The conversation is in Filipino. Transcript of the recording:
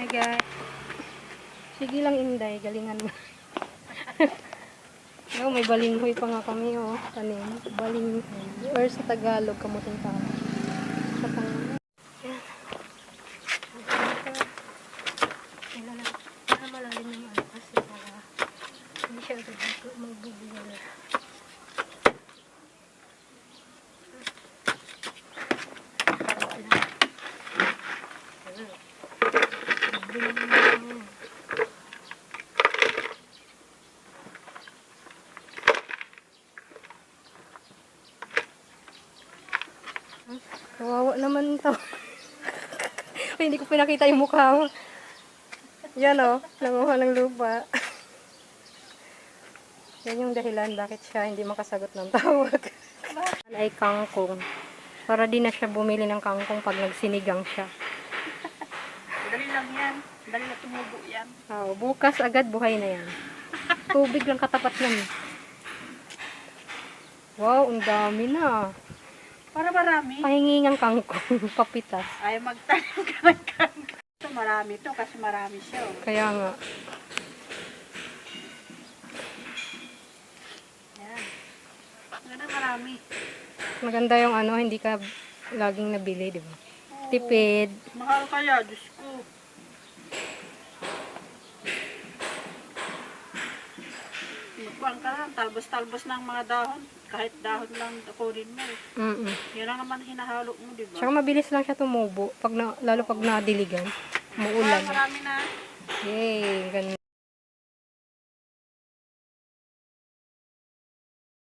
Hi guys. Sige lang Inday, galingan mo. No, may balinghoy pa nga kami oh, tanim. Balinghoy. Or sa Tagalog, kamuting tao. Sa pang... Yan. Para malalim yung ano kasi para hindi siya agad magbubuyal. Kawawa naman ito. Hindi ko pinakita yung mukha mo. Yan o, nanguha ng lupa. Yan yung dahilan bakit siya hindi makasagot ng tawag. Ay kangkong. Para di na siya bumili ng kangkong pag nagsinigang siya. Dali lang yan. Dali na tumubo yan. Oh, bukas agad buhay na yan. Tubig lang katapat yan. Wow, ang dami na. Para marami. Pahingingang kangkong, papitas. Ay, magtanim ka ng kangkong. Ito marami to kasi marami siya. Oh. Kaya nga. Yan. Ganda marami. Maganda yung ano, hindi ka laging nabili, di ba? Tipid. Mahal kaya, Diyos ko. Magkuhan ka lang, talbos-talbos ng mga dahon. Kahit dahon lang kunin mo. Yan lang naman hinahalo mo, di ba? Tsaka mabilis lang siya tumubo. Lalo pag nadiligan. Muulan. Marami na. Yay, ganun.